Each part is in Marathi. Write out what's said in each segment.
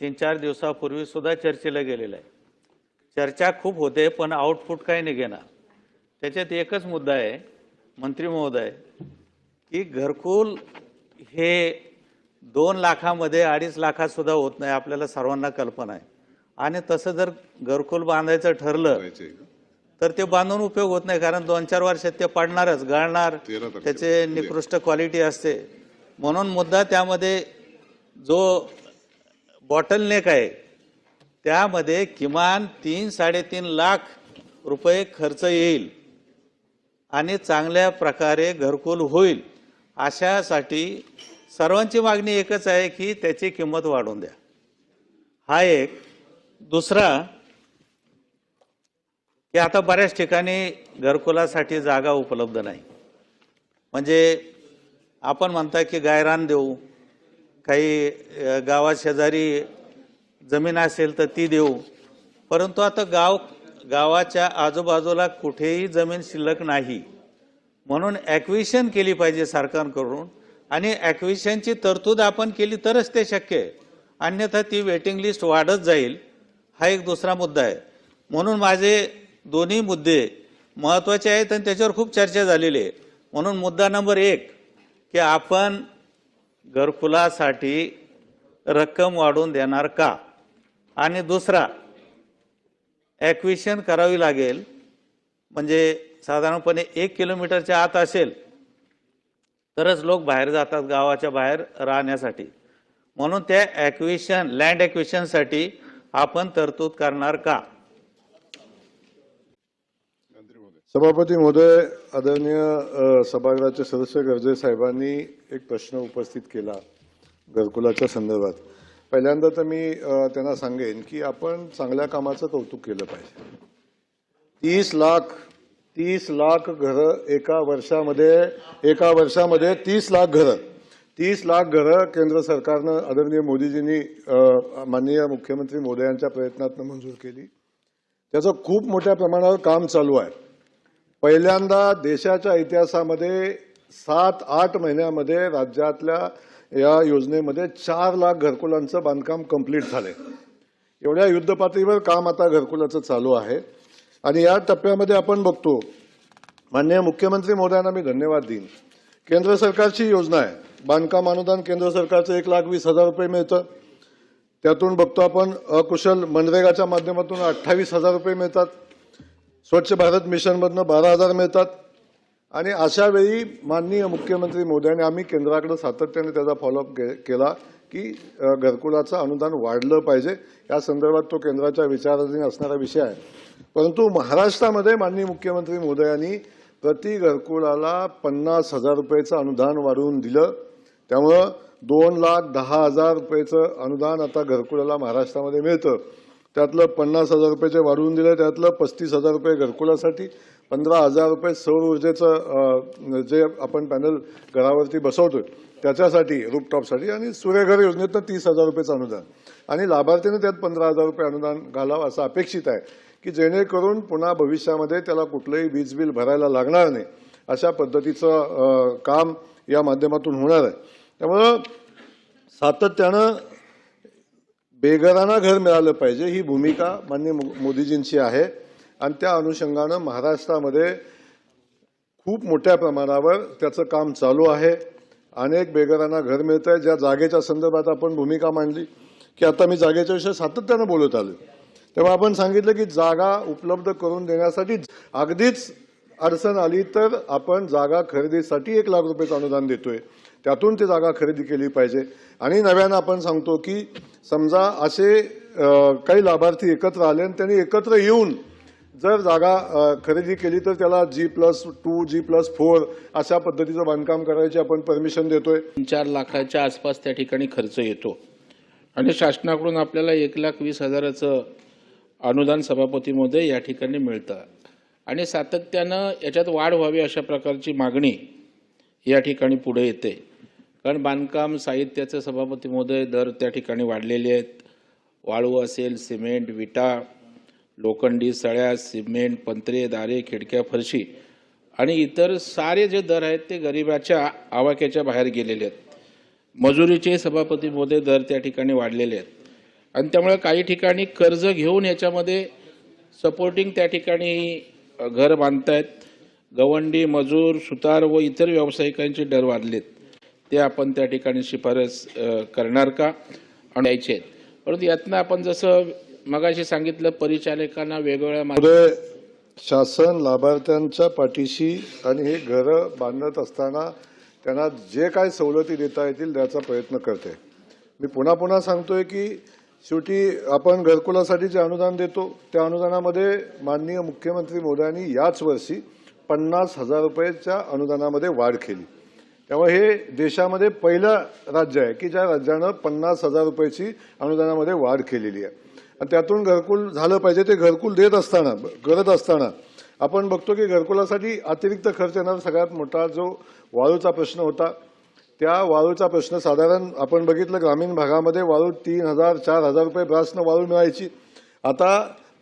3-4 दिवसापूर्वी सुद्धा चर्चेला गेलेला आहे. चर्चा खूप होते पण आउटपुट काही निघेना. त्याच्यात एकच मुद्दा आहे मंत्री महोदय, की घरकुल हे 2 लाखामध्ये 2.5 लाखात सुद्धा होत नाही, आपल्याला सर्वांना कल्पना आहे. आणि तसं जर घरकुल बांधायचं ठरलं तर ते बांधून उपयोग होत नाही, कारण 2-4 वर्षात ते पडणारच, गळणार, त्याचे निकृष्ट क्वालिटी असते. म्हणून मुद्दा त्यामध्ये जो बॉटलनेक आहे त्यामध्ये किमान 3-3.5 लाख रुपये खर्च येईल आणि चांगल्या प्रकारे घरकुल होईल. अशासाठी सर्वांची मागणी एकच आहे की त्याची किंमत वाढवून द्या. हा एक. दुसरा की आता बऱ्याच ठिकाणी घरकुलासाठी जागा उपलब्ध नाही. म्हणजे आपण म्हणता की गायरान देऊ, काही गावात शेजारी जमीन असेल तर ती देऊ, परंतु आता गावाच्या आजूबाजूला कुठेही जमीन शिल्लक नाही. म्हणून ॲक्विशन केली पाहिजे सरकारकडून, आणि ॲक्विशनची तरतूद आपण केली तरच ते शक्य आहे, अन्यथा ती वेटिंग लिस्ट वाढत जाईल. हा एक दुसरा मुद्दा आहे. म्हणून माझे दोन्ही मुद्दे महत्त्वाचे आहेत आणि त्याच्यावर खूप चर्चा झालेली आहे. म्हणून मुद्दा नंबर 1 की आपण घरकुलासाठी रक्कम वाढवून देणार का, आणि दुसरा ॲक्विशन करावी लागेल. म्हणजे साधारणपणे 1 किलोमीटरच्या आत असेल तरच लोक बाहेर जातात गावाच्या बाहेर राहण्यासाठी. म्हणून त्या ॲक्विशन, लँड ॲक्विशनसाठी आपण तरतूद करणार का. सभापती महोदय, आदरणीय सभागृहाचे सदस्य गर्जे साहेबांनी एक प्रश्न उपस्थित केला घरकुलाच्या संदर्भात. पहिल्यांदा तर मी त्यांना सांगेन की आपण चांगल्या कामाचं कौतुक केलं पाहिजे. 30 लाख घरं एका वर्षामध्ये 30 लाख घरं केंद्र सरकारनं आदरणीय मोदीजींनी माननीय मुख्यमंत्री महोदयांच्या प्रयत्नातून मंजूर केली. त्याचं खूप मोठ्या प्रमाणावर काम चालू आहे. पहिल्यांदा देशाच्या इतिहासामध्ये 7-8 महिन्यामध्ये राज्यातल्या या योजनेमध्ये 4 लाख घरकुलांचं बांधकाम कंप्लीट झालंय. एवढ्या युद्धपातळीवर काम आता घरकुलाचं चालू आहे. आणि या टप्प्यामध्ये आपण बघतो, माननीय मुख्यमंत्री महोदयांना मी धन्यवाद देईन. केंद्र सरकारची योजना आहे, बांधकाम अनुदान केंद्र सरकारचं 1,20,000 रुपये मिळतं. त्यातून बघतो आपण अकुशल मनरेगाच्या माध्यमातून 28,000 रुपये मिळतात. स्वच्छ भारत मिशनमधनं 12,000 मिळतात. आणि अशा वेळी माननीय मुख्यमंत्री महोदयांनी, आम्ही केंद्राकडे सातत्याने त्याचा फॉलोअप केला की घरकुलाचं अनुदान वाढलं पाहिजे. या संदर्भात तो केंद्राच्या विचाराधीन असणारा विषय आहे. परंतु महाराष्ट्रामध्ये माननीय मुख्यमंत्री महोदयांनी प्रति घरकुलाला 50,000 रुपयाचं अनुदान वाढवून दिलं. त्यामुळं 2,10,000 रुपयाचं अनुदान आता घरकुलाला महाराष्ट्रामध्ये मिळतं. त्यातलं 50,000 रुपयाचे वाढवून दिलं. त्यातलं 35,000 रुपये घरकुलासाठी, 15,000 रुपये सौर ऊर्जेचं जे आपण पॅनल घरावरती बसवतोय त्याच्यासाठी, रूपटॉपसाठी, आणि सूर्यघर योजनेतनं 30,000 रुपयाचं अनुदान, आणि लाभार्थीने त्यात 15,000 रुपये अनुदान घालावं असं अपेक्षित आहे की जेणेकरून पुन्हा भविष्यामध्ये त्याला कुठलंही वीज बिल भरायला लागणार नाही. अशा पद्धतीचं काम या माध्यमातून होणार आहे. त्यामुळं सातत्यानं बेघरांना घर मिळालं पाहिजे ही भूमिका माननीय मोदीजींची आहे. आणि त्या अनुषंगानं महाराष्ट्रामध्ये खूप मोठ्या प्रमाणावर त्याचं काम चालू आहे. अनेक बेघरांना घर मिळत आहे. ज्या जागेच्या संदर्भात आपण भूमिका मांडली की आता मी जागेच्या विषयी सातत्यानं बोलत आलो, तेव्हा आपण सांगितलं की जागा उपलब्ध करून देण्यासाठी अगदीच अडचण आली तर आपण जागा खरेदीसाठी 1 लाख रुपयाचं अनुदान देतोय. त्यातून ती जागा खरेदी केली पाहिजे. आणि नव्यानं आपण सांगतो की समजा असे काही लाभार्थी एकत्र आले आणि त्यांनी एकत्र येऊन जर जागा खरेदी केली तर त्याला G+2, G+4 अशा पद्धतीचं बांधकाम करायची आपण परमिशन देतोय. 4 लाखाच्या आसपास त्या ठिकाणी खर्च येतो. आणि शासनाकडून आपल्याला 1,20,000चं अनुदान सभापती महोदय या ठिकाणी मिळतं. आणि सातत्यानं याच्यात वाढ व्हावी अशा प्रकारची मागणी या ठिकाणी पुढे येते. कारण बांधकाम साहित्याचे सभापती महोदय दर त्या ठिकाणी वाढलेले आहेत. वाळू असेल, सिमेंट, विटा, लोखंडी सळ्या, सिमेंट, पंत्रे, दारे, खिडक्या, फरशी आणि इतर सारे जे दर आहेत ते गरिबाच्या आवाक्याच्या बाहेर गेलेले आहेत. मजुरीचे सभापती महोदय दर त्या ठिकाणी वाढलेले आहेत. आणि त्यामुळे काही ठिकाणी कर्ज घेऊन याच्यामध्ये सपोर्टिंग त्या ठिकाणी घर बांधतायत. गवंडी, मजूर, सुतार व इतर व्यावसायिकांचे दर वाढलेत. ते आपण त्या ठिकाणी शिफारस करणार का आणि द्यायचे आहेत. परंतु यातनं आपण जसं मगाशी सांगितलं, परिचालकांना वेगवेगळ्या पुढे शासन लाभार्थ्यांच्या पाठीशी आणि हे घरं बांधत असताना त्यांना जे काय सवलती देता येतील त्याचा प्रयत्न करते. मी पुन्हा पुन्हा सांगतोय की शेवटी आपण घरकुलासाठी जे अनुदान देतो त्या अनुदानामध्ये माननीय मुख्यमंत्री महोदयांनी याच वर्षी 50,000 रुपयाच्या अनुदानामध्ये वाढ केली. त्यामुळे हे देशामध्ये पहिलं राज्य आहे की ज्या राज्यानं 50,000 रुपयाची अनुदानामध्ये वाढ केलेली आहे. आणि त्यातून घरकुल झालं पाहिजे. ते घरकुल देत असताना, करत असताना आपण बघतो की घरकुलासाठी अतिरिक्त खर्च येणार. सगळ्यात मोठा जो वाळूचा प्रश्न होता, त्या वाळूचा प्रश्न साधारण आपण बघितलं ग्रामीण भागामध्ये वाळू 3,000 4,000 रुपये ब्रासनं वाळू मिळायची. आता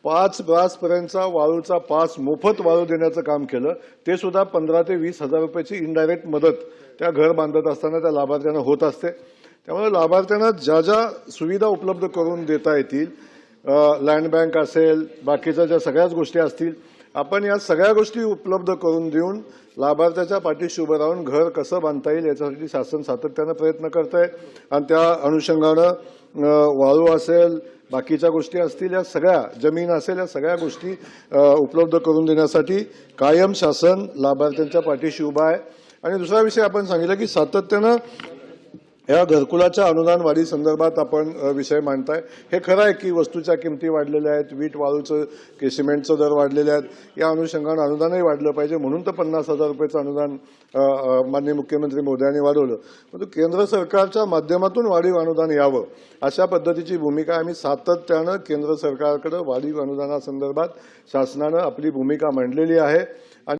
5 ब्रासपर्यंतचा वाळूचा पास मोफत वाळू देण्याचं काम केलं. ते सुद्धा 15,000 ते 20,000 रुपयाची इनडायरेक्ट मदत त्या घर बांधत असताना त्या लाभार्थ्यांना होत असते. त्यामुळे लाभार्थ्यांना ज्या ज्या सुविधा उपलब्ध करून देता येतील, लँड बँक असेल, बाकीच्या ज्या सगळ्याच गोष्टी असतील, आपण या सगळ्या गोष्टी उपलब्ध करून देऊन लाभार्थ्याच्या पाठीशी उभं राहून घर कसं बांधता येईल याच्यासाठी शासन सातत्यानं प्रयत्न करत आहे. आणि त्या अनुषंगानं वाळू असेल, बाकीच्या गोष्टी असतील, या सगळ्या जमीन असेल, या सगळ्या गोष्टी उपलब्ध करून देण्यासाठी कायम शासन लाभार्थ्यांच्या पाठीशी उभा आहे. आणि दुसरा विषय आपण सांगितलं की सातत्यानं या घरकुलाच्या अनुदान वाढी संदर्भात आपण विषय मांडताय. हे खरं आहे की वस्तूच्या किमती वाढलेल्या आहेत, वीट वाळूचं की सिमेंटचं दर वाढलेले आहेत. या अनुषंगानं अनुदानही वाढलं पाहिजे म्हणून तर 50,000 रुपयाचं अनुदान माननीय मुख्यमंत्री मोदयांनी वाढवलं. परंतु केंद्र सरकारच्या माध्यमातून वाढीव अनुदान यावं अशा पद्धतीची भूमिका आम्ही सातत्यानं केंद्र सरकारकडे वाढीव अनुदानासंदर्भात शासनानं आपली भूमिका मांडलेली आहे.